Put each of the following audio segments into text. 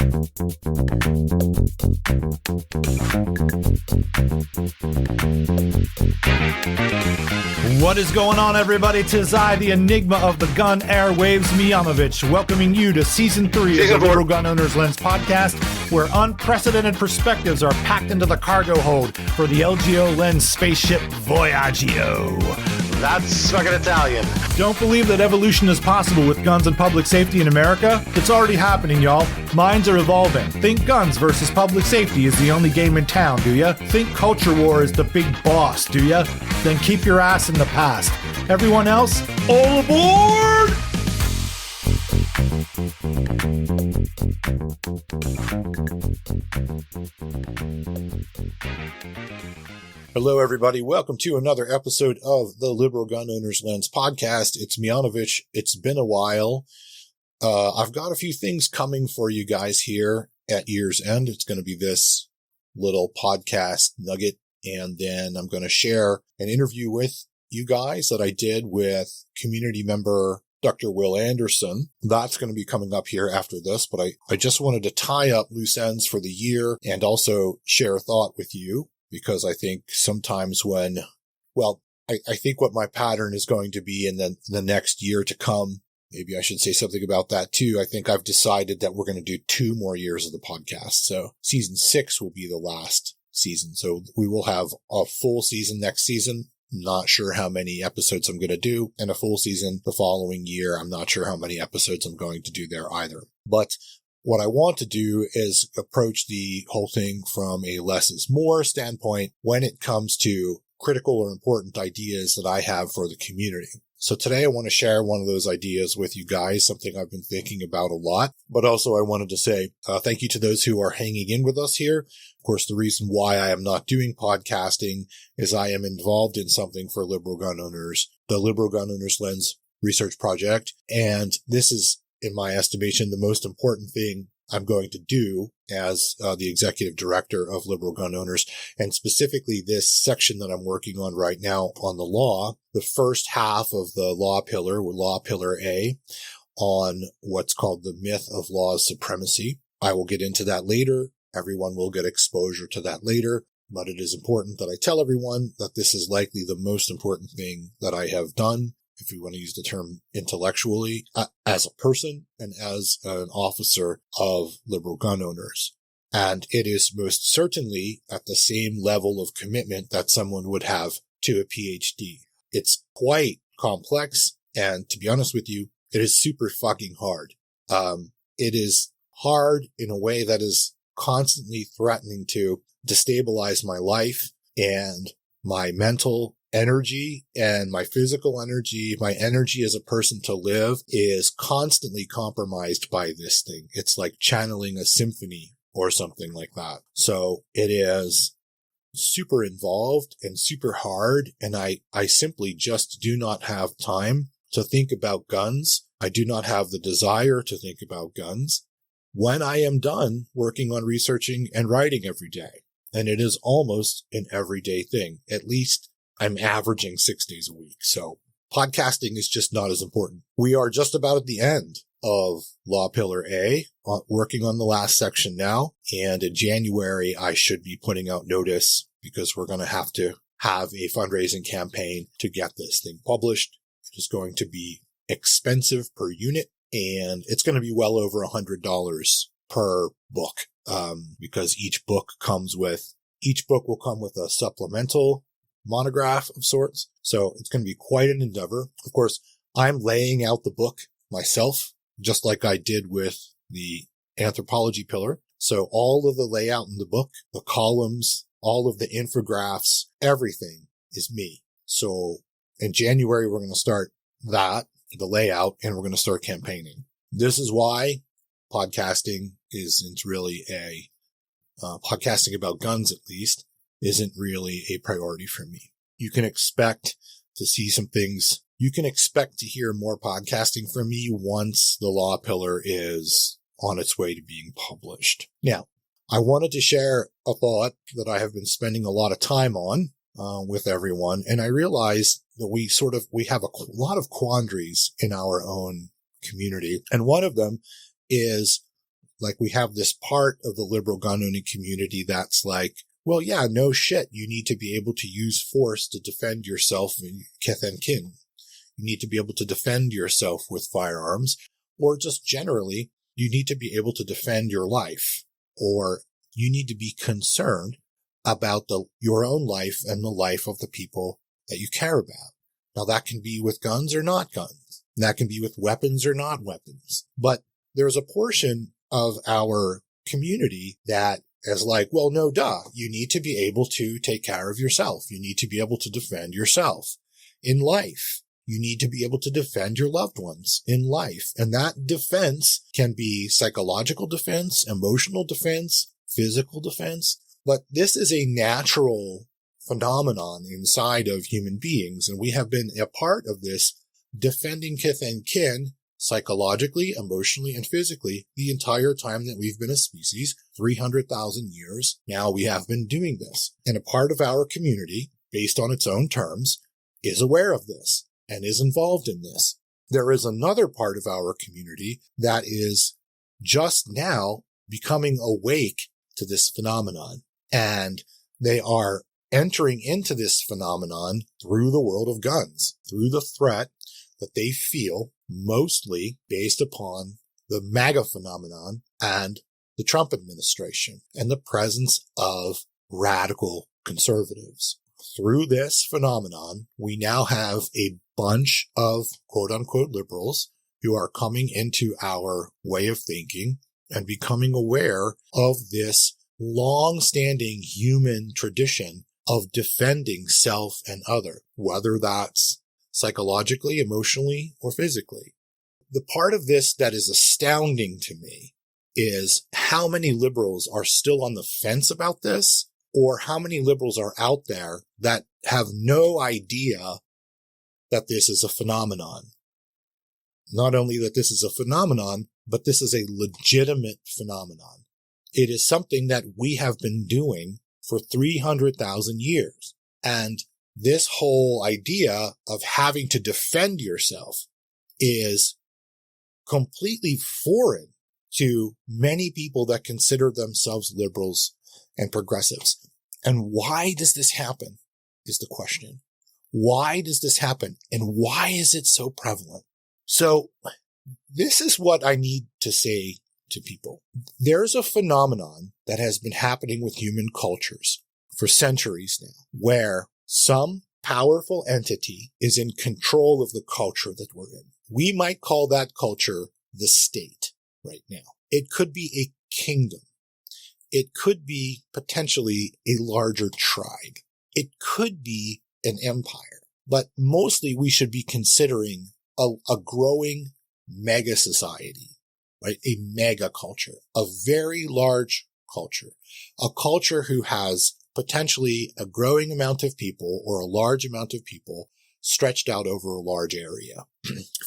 What is going on, everybody? 'Tis I, the enigma of the gun airwaves, Miyanovich, welcoming you to Season 3 of the Liberal Gun Owners Lens podcast, where unprecedented perspectives are packed into the cargo hold for the LGO Lens spaceship Voyagio. That's fucking Italian. Don't believe that evolution is possible with guns and public safety in America? It's already happening, y'all. Minds are evolving. Think guns versus public safety is the only game in town, do ya? Think culture war is the big boss, do ya? Then keep your ass in the past. Everyone else, all aboard! Hello, everybody. Welcome to another episode of the Liberal Gun Owners Lens podcast. It's Miyanovich. It's been a while. I've got a few things coming for you guys here at year's end. It's going to be this little podcast nugget, and then I'm going to share an interview with you guys that I did with community member Dr. Will Anderson. That's going to be coming up here after this, but I just wanted to tie up loose ends for the year and also share a thought with you. Because I think sometimes I think what my pattern is going to be in the next year to come, maybe I should say something about that too. I think I've decided that we're going to do 2 more years of the podcast. So season 6 will be the last season. So we will have a full season next season. I'm not sure how many episodes I'm going to do, and a full season the following year. I'm not sure how many episodes I'm going to do there either. But what I want to do is approach the whole thing from a less is more standpoint when it comes to critical or important ideas that I have for the community. So today I want to share one of those ideas with you guys, something I've been thinking about a lot. But also I wanted to say thank you to those who are hanging in with us here. Of course, the reason why I am not doing podcasting is I am involved in something for Liberal Gun Owners, the Liberal Gun Owners Lens Research Project. And this is, in my estimation, the most important thing I'm going to do as the executive director of Liberal Gun Owners, and specifically this section that I'm working on right now on the law, the first half of the law pillar A, on what's called the myth of law supremacy. I will get into that later. Everyone will get exposure to that later, but it is important that I tell everyone that this is likely the most important thing that I have done, if we want to use the term intellectually, as a person and as an officer of Liberal Gun Owners. And it is most certainly at the same level of commitment that someone would have to a PhD. It's quite complex, and to be honest with you, it is super fucking hard. It is hard in a way that is constantly threatening to destabilize my life and my mental energy and my physical energy. My energy as a person to live is constantly compromised by this thing. It's like channeling a symphony or something like that. So it is super involved and super hard. And I simply just do not have time to think about guns. I do not have the desire to think about guns when I am done working on researching and writing every day. And it is almost an everyday thing. At least I'm averaging 6 days a week. So podcasting is just not as important. We are just about at the end of Law Pillar A, working on the last section now. And in January, I should be putting out notice because we're going to have a fundraising campaign to get this thing published. It is going to be expensive per unit, and it's going to be well over $100 per book, because each book will come with a supplemental monograph of sorts. So it's going to be quite an endeavor. Of course, I'm laying out the book myself, just like I did with the anthropology pillar. So all of the layout in the book, the columns, all of the infographics, everything is me. So in January, we're going to start the layout, and we're going to start campaigning. This is why podcasting isn't really podcasting about guns, at least, isn't really a priority for me. You can expect to see some things. You can expect to hear more podcasting from me once the law pillar is on its way to being published. Now, I wanted to share a thought that I have been spending a lot of time on with everyone, and I realized that we have a lot of quandaries in our own community, and one of them is Like we have this part of the liberal gun owning community that's like, well, yeah, no shit. You need to be able to use force to defend yourself and kith and kin. You need to be able to defend yourself with firearms, or just generally, you need to be able to defend your life, or you need to be concerned about your own life and the life of the people that you care about. Now that can be with guns or not guns. That can be with weapons or not weapons. But there's a portion of our community that is like, well, no, duh. You need to be able to take care of yourself. You need to be able to defend yourself in life. You need to be able to defend your loved ones in life. And that defense can be psychological defense, emotional defense, physical defense. But this is a natural phenomenon inside of human beings. And we have been a part of this defending kith and kin psychologically, emotionally, and physically the entire time that we've been a species, 300,000 years. Now we have been doing this. And a part of our community, based on its own terms, is aware of this and is involved in this. There is another part of our community that is just now becoming awake to this phenomenon. And they are entering into this phenomenon through the world of guns, through the threat that they feel, mostly based upon the MAGA phenomenon and the Trump administration and the presence of radical conservatives. Through this phenomenon, we now have a bunch of quote-unquote liberals who are coming into our way of thinking and becoming aware of this long-standing human tradition of defending self and other, whether that's psychologically, emotionally, or physically. The part of this that is astounding to me is how many liberals are still on the fence about this, or how many liberals are out there that have no idea that this is a phenomenon. Not only that this is a phenomenon, but this is a legitimate phenomenon. It is something that we have been doing for 300,000 years. And this whole idea of having to defend yourself is completely foreign to many people that consider themselves liberals and progressives. And why does this happen is the question. Why does this happen? And why is it so prevalent? So this is what I need to say to people. There's a phenomenon that has been happening with human cultures for centuries now, where some powerful entity is in control of the culture that we're in. We might call that culture the state right now. It could be a kingdom. It could be potentially a larger tribe. It could be an empire. But mostly we should be considering a growing mega society, right? A mega culture, a very large culture, a culture who has potentially a growing amount of people or a large amount of people stretched out over a large area.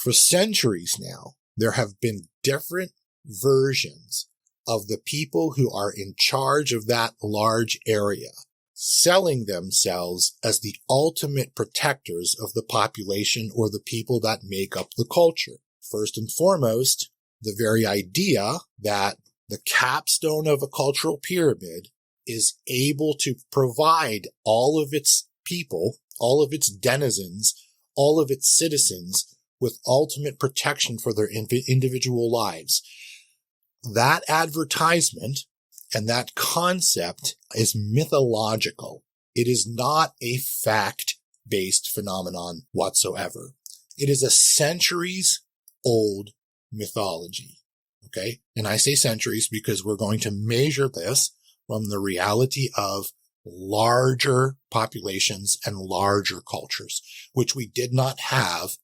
For centuries now, there have been different versions of the people who are in charge of that large area, selling themselves as the ultimate protectors of the population or the people that make up the culture. First and foremost, the very idea that the capstone of a cultural pyramid is able to provide all of its people, all of its denizens, all of its citizens with ultimate protection for their individual lives. That advertisement and that concept is mythological. It is not a fact-based phenomenon whatsoever. It is a centuries-old mythology. Okay? And I say centuries because we're going to measure this from the reality of larger populations and larger cultures, which we did not have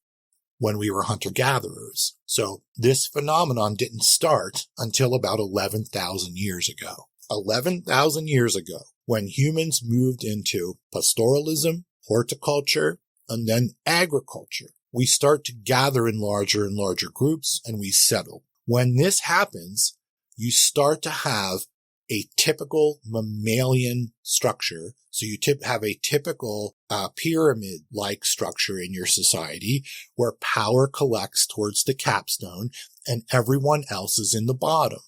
when we were hunter-gatherers. So this phenomenon didn't start until about 11,000 years ago. 11,000 years ago, when humans moved into pastoralism, horticulture, and then agriculture, we start to gather in larger and larger groups and we settle. When this happens, you start to have a typical mammalian structure. So you have a typical pyramid-like structure in your society where power collects towards the capstone and everyone else is in the bottom.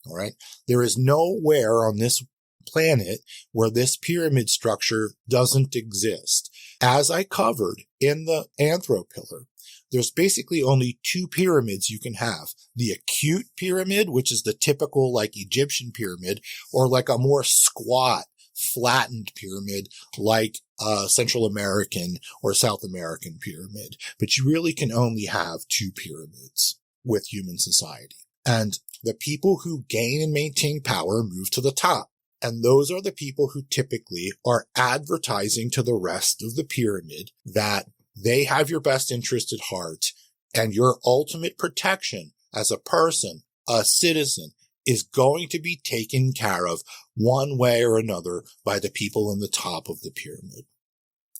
All right. There is nowhere on this planet where this pyramid structure doesn't exist. As I covered in the Anthropillar, there's basically only two pyramids you can have. The acute pyramid, which is the typical like Egyptian pyramid, or like a more squat, flattened pyramid like a Central American or South American pyramid. But you really can only have two pyramids with human society. And the people who gain and maintain power move to the top. And those are the people who typically are advertising to the rest of the pyramid that they have your best interest at heart, and your ultimate protection as a person, a citizen, is going to be taken care of one way or another by the people in the top of the pyramid.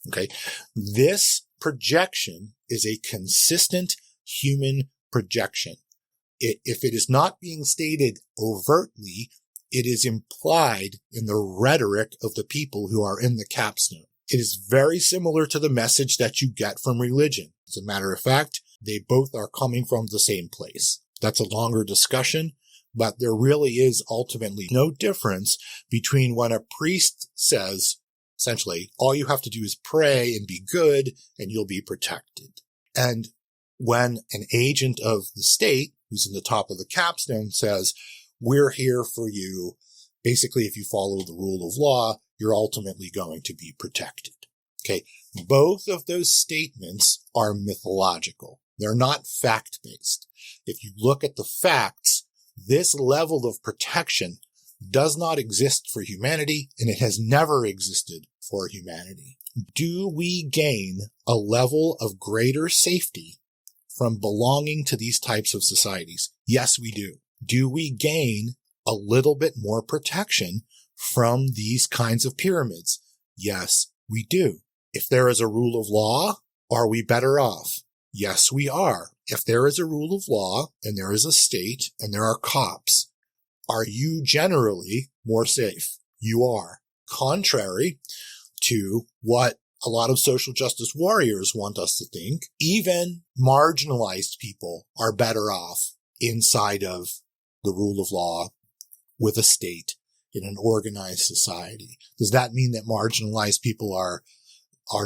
Okay. This projection is a consistent human projection. If it is not being stated overtly, it is implied in the rhetoric of the people who are in the capstone. It is very similar to the message that you get from religion. As a matter of fact, they both are coming from the same place. That's a longer discussion, but there really is ultimately no difference between when a priest says, essentially, all you have to do is pray and be good and you'll be protected. And when an agent of the state, who's in the top of the capstone, says, we're here for you. Basically, if you follow the rule of law, you're ultimately going to be protected. Okay. Both of those statements are mythological. They're not fact-based. If you look at the facts, this level of protection does not exist for humanity, and it has never existed for humanity. Do we gain a level of greater safety from belonging to these types of societies? Yes, we do. Do we gain a little bit more protection from these kinds of pyramids? Yes, we do. If there is a rule of law, are we better off? Yes, we are. If there is a rule of law and there is a state and there are cops, are you generally more safe? You are. Contrary to what a lot of social justice warriors want us to think, even marginalized people are better off inside of the rule of law with a state in an organized society. Does that mean that marginalized people are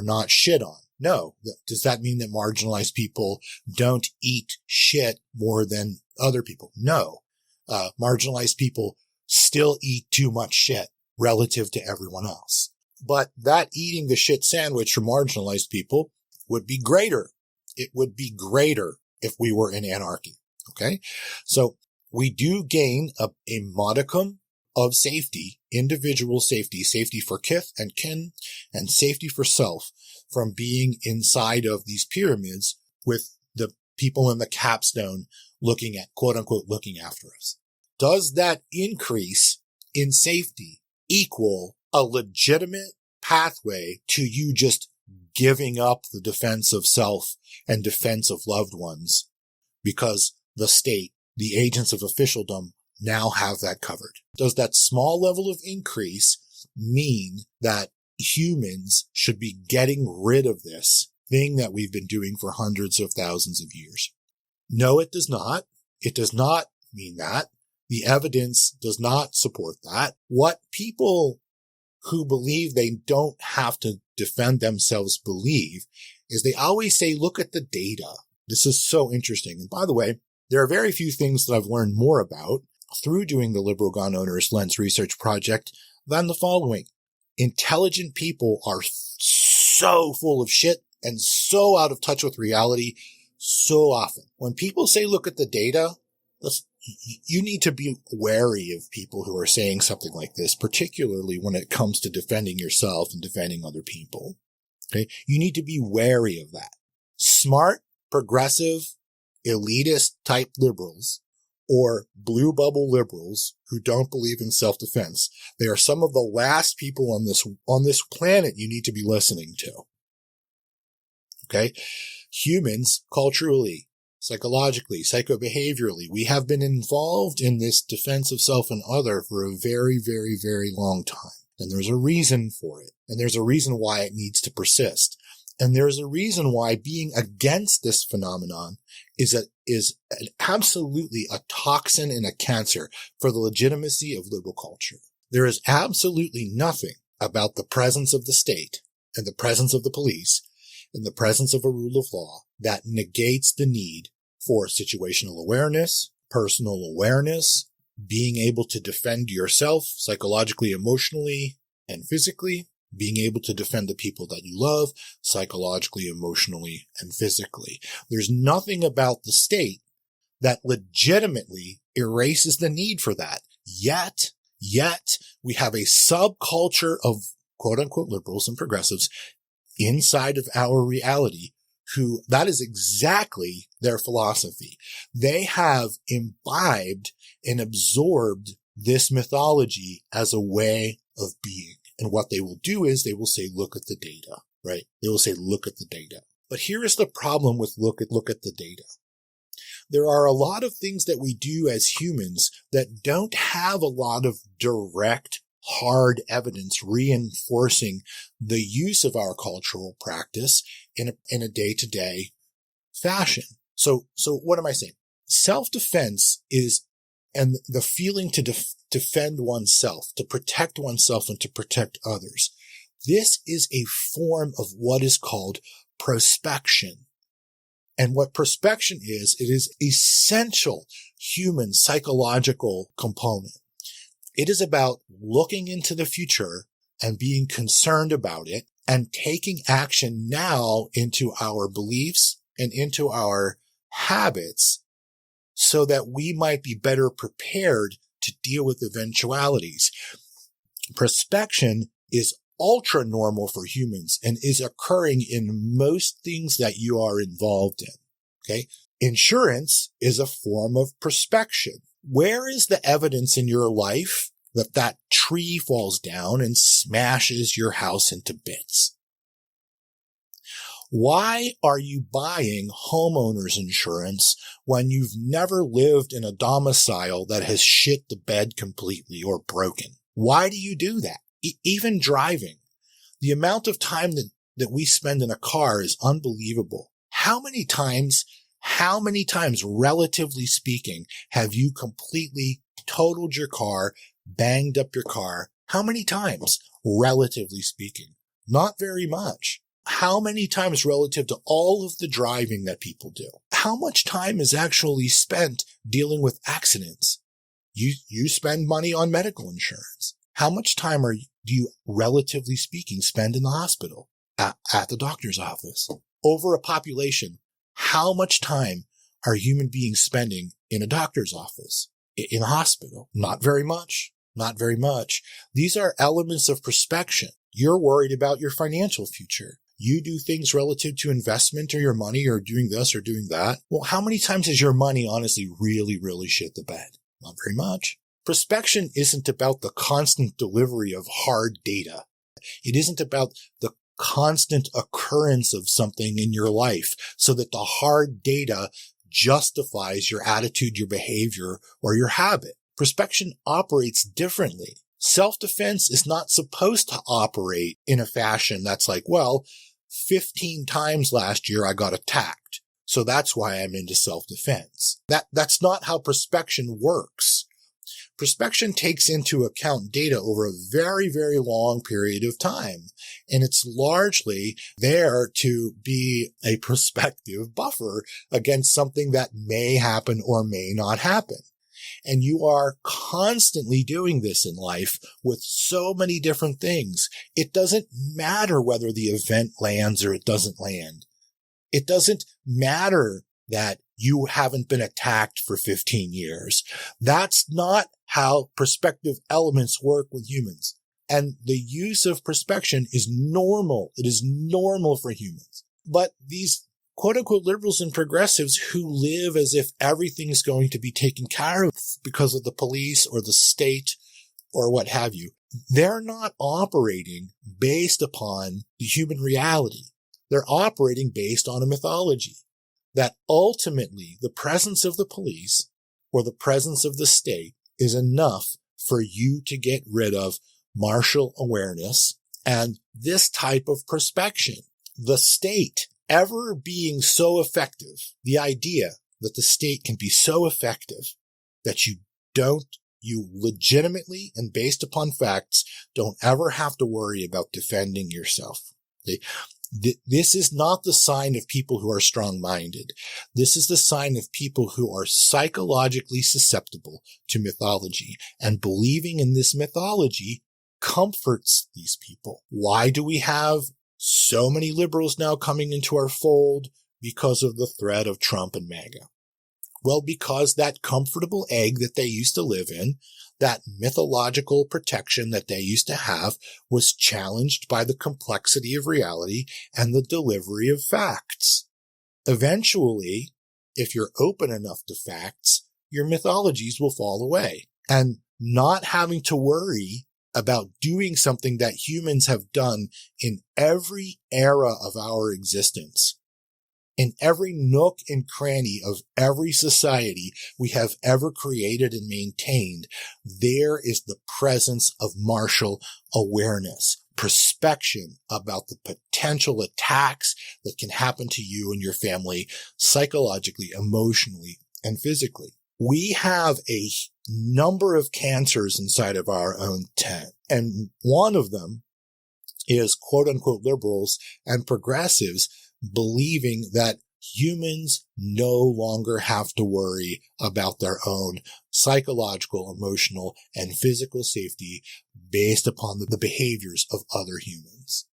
not shit on? No. Does that mean that marginalized people don't eat shit more than other people? No. Marginalized people still eat too much shit relative to everyone else. But that eating the shit sandwich for marginalized people would be greater. It would be greater if we were in anarchy. Okay. So we do gain a modicum of safety, individual safety, safety for kith and kin, and safety for self from being inside of these pyramids with the people in the capstone looking at, quote unquote, looking after us. Does that increase in safety equal a legitimate pathway to you just giving up the defense of self and defense of loved ones because the state, the agents of officialdom, now have that covered? Does that small level of increase mean that humans should be getting rid of this thing that we've been doing for hundreds of thousands of years? No, it does not. It does not mean that. The evidence does not support that. What people who believe they don't have to defend themselves believe is they always say, look at the data. This is so interesting. And by the way, there are very few things that I've learned more about through doing the Liberal Gun Owners Lens Research Project than the following. Intelligent people are so full of shit and so out of touch with reality so often. When people say, look at the data, you need to be wary of people who are saying something like this, particularly when it comes to defending yourself and defending other people. Okay. You need to be wary of that. Smart, progressive, elitist type liberals or blue bubble liberals who don't believe in self-defense. They are some of the last people on this planet you need to be listening to. Okay. Humans, culturally, psychologically, psychobehaviorally, we have been involved in this defense of self and other for a very, very, very long time. And there's a reason for it. And there's a reason why it needs to persist. And there's a reason why being against this phenomenon is absolutely a toxin and a cancer for the legitimacy of liberal culture. There is absolutely nothing about the presence of the state and the presence of the police and the presence of a rule of law that negates the need for situational awareness, personal awareness, being able to defend yourself psychologically, emotionally, and physically, being able to defend the people that you love psychologically, emotionally, and physically. There's nothing about the state that legitimately erases the need for that. Yet we have a subculture of quote unquote liberals and progressives inside of our reality who that is exactly their philosophy. They have imbibed and absorbed this mythology as a way of being. And what they will do is they will say, look at the data, right? They will say, look at the data. But here is the problem with look at the data. There are a lot of things that we do as humans that don't have a lot of direct, hard evidence reinforcing the use of our cultural practice in a day-to-day fashion. So what am I saying? Self-defense is, and the feeling to defend oneself, to protect oneself and to protect others. This is a form of what is called prospection. And what prospection is, it is essential human psychological component. It is about looking into the future and being concerned about it and taking action now into our beliefs and into our habits so that we might be better prepared to deal with eventualities. Prospection is ultra normal for humans and is occurring in most things that you are involved in. Okay. Insurance is a form of prospection. Where is the evidence in your life that tree falls down and smashes your house into bits? Why are you buying homeowners insurance when you've never lived in a domicile that has shit the bed completely or broken? Why do you do that? Even driving. The amount of time that we spend in a car is unbelievable. How many times, relatively speaking, have you completely totaled your car, banged up your car? How many times, relatively speaking? Not very much. How many times relative to all of the driving that people do? How much time is actually spent dealing with accidents? You spend money on medical insurance. How much time do you, relatively speaking, spend in the hospital, at the doctor's office? Over a population, how much time are human beings spending in a doctor's office, in a hospital? Not very much. Not very much. These are elements of prospection. You're worried about your financial future. You do things relative to investment or your money or doing this or doing that. Well, how many times has your money honestly really, really shit the bed? Not very much. Prospection isn't about the constant delivery of hard data. It isn't about the constant occurrence of something in your life so that the hard data justifies your attitude, your behavior, or your habit. Prospection operates differently. Self-defense is not supposed to operate in a fashion that's like, well, 15 times last year I got attacked, so that's why I'm into self-defense. That's not how prospection works. Prospection takes into account data over a very, very long period of time, and it's largely there to be a prospective buffer against something that may happen or may not happen. And you are constantly doing this in life with so many different things. It doesn't matter whether the event lands or it doesn't land. It doesn't matter that you haven't been attacked for 15 years. That's not how prospective elements work with humans. And the use of prospection is normal. It is normal for humans. But these quote unquote liberals and progressives who live as if everything is going to be taken care of because of the police or the state or what have you, they're not operating based upon the human reality. They're operating based on a mythology that ultimately the presence of the police or the presence of the state is enough for you to get rid of martial awareness and this type of prospection. the state ever being so effective, the idea that the state can be so effective that you legitimately and based upon facts don't ever have to worry about defending yourself. This is not the sign of people who are strong-minded. This is the sign of people who are psychologically susceptible to mythology, and believing in this mythology comforts these people. Why do we have so many liberals now coming into our fold? Because of the threat of Trump and MAGA. Well, because that comfortable egg that they used to live in, that mythological protection that they used to have, was challenged by the complexity of reality and the delivery of facts. Eventually, if you're open enough to facts, your mythologies will fall away. And not having to worry about doing something that humans have done in every era of our existence. In every nook and cranny of every society we have ever created and maintained, there is the presence of martial awareness, perspection about the potential attacks that can happen to you and your family psychologically, emotionally, and physically. We have a number of cancers inside of our own tent, and one of them is quote-unquote liberals and progressives believing that humans no longer have to worry about their own psychological, emotional, and physical safety based upon the behaviors of other humans.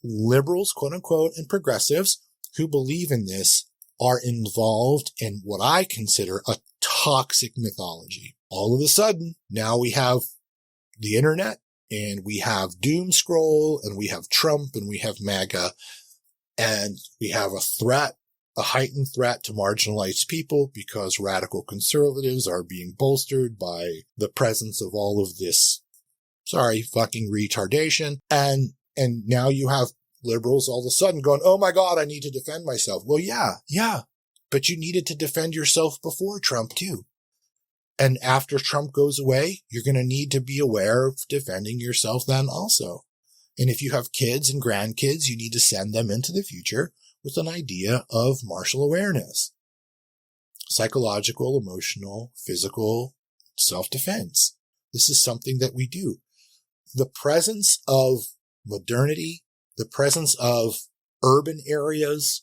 Liberals, quote-unquote, and progressives who believe in this are involved in what I consider a toxic mythology. All of a sudden, now we have the internet, and we have doom scroll, and we have Trump, and we have MAGA, and we have a heightened threat to marginalized people because radical conservatives are being bolstered by the presence of all of this, fucking retardation. And now you have liberals all of a sudden going, oh my God, I need to defend myself. Well, yeah, but you needed to defend yourself before Trump too. And after Trump goes away, you're going to need to be aware of defending yourself then also. And if you have kids and grandkids, you need to send them into the future with an idea of martial awareness. Psychological, emotional, physical self-defense. This is something that we do. The presence of modernity, the presence of urban areas,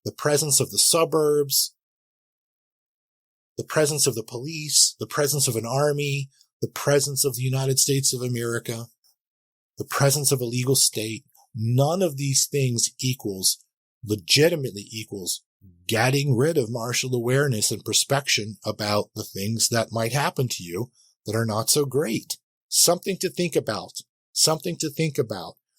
the presence of the suburbs, the presence of the police, the presence of an army, the presence of the United States of America, the presence of a legal state, none of these things legitimately equals getting rid of martial awareness and perspection about the things that might happen to you that are not so great. Something to think about.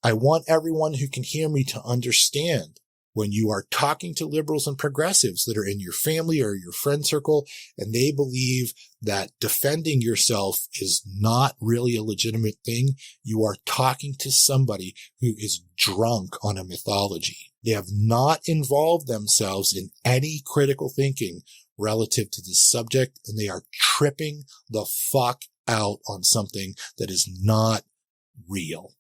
I want everyone who can hear me to understand when you are talking to liberals and progressives that are in your family or your friend circle, and they believe that defending yourself is not really a legitimate thing, you are talking to somebody who is drunk on a mythology. They have not involved themselves in any critical thinking relative to this subject, and they are tripping the fuck out on something that is not real.